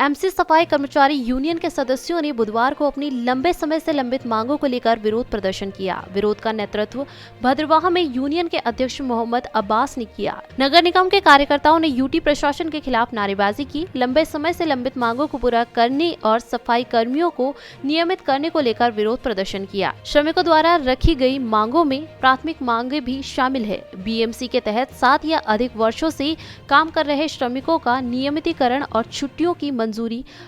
MC सफाई कर्मचारी union के सदस्यों ने बुधवार को अपनी लंबे समय से लंबित मांगों को लेकर विरोध प्रदर्शन किया। विरोध का नेतृत्व भद्रवाह में यूनियन के अध्यक्ष मोहम्मद अब्बास ने किया। नगर निगम के कार्यकर्ताओं ने यूटी प्रशासन के खिलाफ नारेबाजी की। लंबे समय से लंबित मांगों को पूरा करने और सफाई कर्मियों को नियमित करने को लेकर विरोध प्रदर्शन किया। श्रमिकों द्वारा रखी गई मांगों में प्राथमिक मांगे भी शामिल है। बीएमसी के तहत 7 या अधिक वर्षों से काम कर रहे श्रमिकों का नियमितीकरण और छुट्टियों की मंजूरी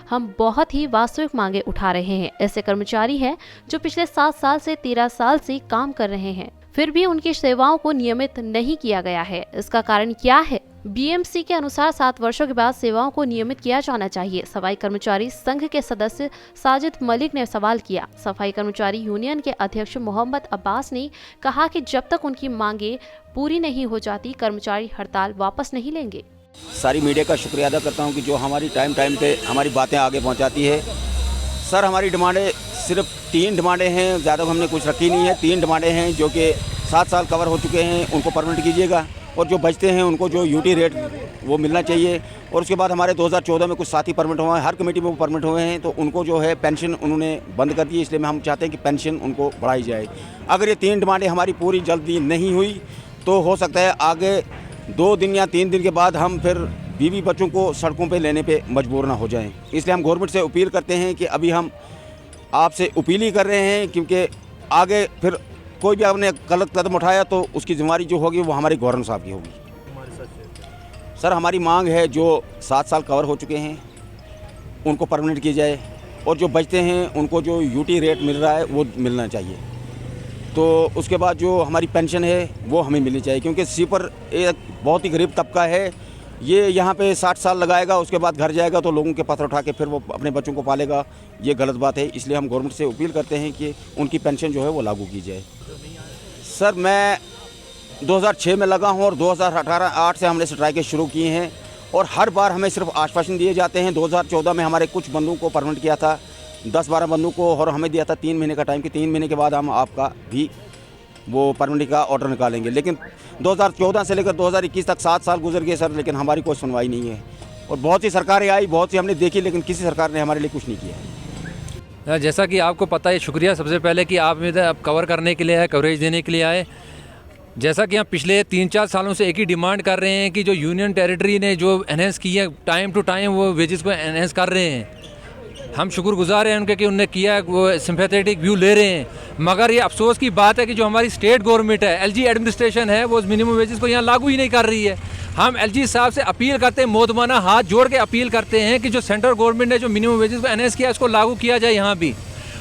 हम बहुत ही वास्तविक मांगे उठा रहे हैं। ऐसे कर्मचारी हैं जो पिछले 7 साल से 13 साल से काम कर रहे हैं, फिर भी उनकी सेवाओं को नियमित नहीं किया गया है। इसका कारण क्या है? बीएमसी के अनुसार 7 वर्षों के बाद सेवाओं को नियमित किया जाना चाहिए। सफाई कर्मचारी संघ के सदस्य साजिद मलिक ने सवाल किया। सफाई कर्मचारी यूनियन के अध्यक्ष मोहम्मद अब्बास ने कहा कि जब तक उनकी मांगे पूरी नहीं हो जाती, कर्मचारी हड़ताल वापस नहीं लेंगे। सारी मीडिया का शुक्रिया अदा करता हूं कि जो हमारी टाइम पे हमारी बातें आगे पहुंचाती है। सर, हमारी डिमांडें सिर्फ 3 डिमांडें हैं, ज़्यादा हमने कुछ रखी नहीं है। 3 डिमांडें हैं जो कि 7 साल कवर हो चुके हैं, उनको परमानेंट कीजिएगा, और जो बचते हैं उनको जो यूटी रेट वो मिलना चाहिए। और उसके बाद हमारे 2014 में कुछ साथी परमिट हुए हैं, हर कमेटी में वो परमिट हुए हैं, तो उनको जो है पेंशन उन्होंने बंद कर दी, इसलिए हम चाहते हैं कि पेंशन उनको बढ़ाई जाए। अगर ये 3 डिमांडें हमारी पूरी जल्दी नहीं हुई तो हो सकता है आगे 2 दिन या 3 दिन के बाद हम फिर बीवी बच्चों को सड़कों पे लेने पे मजबूर ना हो जाएं। इसलिए हम गवर्नमेंट से अपील करते हैं कि अभी हम आपसे अपील ही कर रहे हैं, क्योंकि आगे फिर कोई भी आपने गलत कदम उठाया तो उसकी जिम्मेदारी जो होगी वो हमारे गवर्नर साहब की होगी। सर, हमारी मांग है जो 7 साल कवर हो चुके हैं उनको परमानेंट की जाए, और जो बचते हैं उनको जो यूटी रेट मिल रहा है वो मिलना चाहिए। तो उसके बाद जो हमारी पेंशन है वो हमें मिलनी चाहिए, क्योंकि स्वीपर एक बहुत ही गरीब तबका है। ये यहाँ पे 60 साल लगाएगा, उसके बाद घर जाएगा तो लोगों के पत्थर उठा के फिर वो अपने बच्चों को पालेगा। ये गलत बात है, इसलिए हम गवर्नमेंट से अपील करते हैं कि उनकी पेंशन जो है वो लागू की जाए। सर, मैं 2006 में लगा हूँ और 2018-8 से हमने स्ट्राइकें शुरू की हैं, और हर बार हमें सिर्फ आश्वासन दिए जाते हैं। 2014 में हमारे कुछ बंधुओं को परमानेंट किया था, 10-12 बंधुओं को, और हमें दिया था 3 महीने का टाइम कि 3 महीने के बाद हम आपका भी वो परमानेंट का ऑर्डर निकालेंगे। लेकिन 2014 से लेकर 2021 तक 7 साल गुजर गए सर, लेकिन हमारी कोई सुनवाई नहीं है। और बहुत सी सरकारें आई, बहुत सी हमने देखी, लेकिन किसी सरकार ने हमारे लिए कुछ नहीं किया। जैसा कि आपको पता है, शुक्रिया सबसे पहले कि आप इधर कवर करने के लिए आए, कवरेज देने के लिए आए। जैसा कि हम पिछले 3-4 सालों से एक ही डिमांड कर रहे हैं कि जो यूनियन टेरिटरी ने जो एनहेंस की है, टाइम टू टाइम वो वेजेस को एनहेंस कर रहे हैं। हम शुक्रगुजार हैं उनके कि उन्होंने किया है, वो सिंपैथेटिक व्यू ले रहे हैं। मगर ये अफसोस की बात है कि जो हमारी स्टेट गवर्नमेंट है, एलजी एडमिनिस्ट्रेशन है, वो मिनिमम वेजेस को यहाँ लागू ही नहीं कर रही है। हम एलजी साहब से अपील करते हैं, मोदमाना हाथ जोड़ के अपील करते हैं कि जो सेंट्रल गवर्नमेंट ने जो मिनिमम वेजेस को एनहेंस किया, उसको लागू किया जाए यहाँ भी।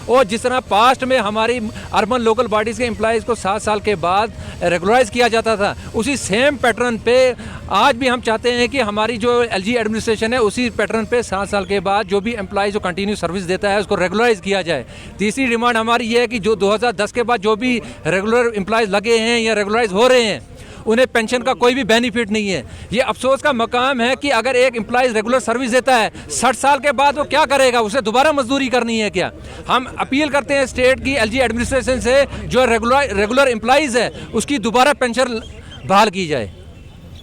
और जिस तरह पास्ट में हमारी अर्बन लोकल बॉडीज़ के एम्प्लॉइज़ को 7 साल के बाद रेगुलराइज किया जाता था, उसी सेम पैटर्न पे आज भी हम चाहते हैं कि हमारी जो एलजी एडमिनिस्ट्रेशन है, उसी पैटर्न पे 7 साल के बाद जो भी एम्प्लॉइज़ जो कंटिन्यू सर्विस देता है उसको रेगुलराइज किया जाए। तीसरी डिमांड हमारी ये है कि जो 2010 के बाद जो भी रेगुलर एम्प्लॉइज़ लगे हैं या रेगुलराइज हो रहे हैं, उन्हें पेंशन का कोई भी बेनिफिट नहीं है। ये अफसोस का मकाम है कि अगर एक एम्प्लॉइज रेगुलर सर्विस देता है, 60 साल के बाद वो क्या करेगा? उसे दोबारा मजदूरी करनी है क्या? हम अपील करते हैं स्टेट की एलजी एडमिनिस्ट्रेशन से, जो रेगुलर एम्प्लॉइज है उसकी दोबारा पेंशन बहाल की जाए।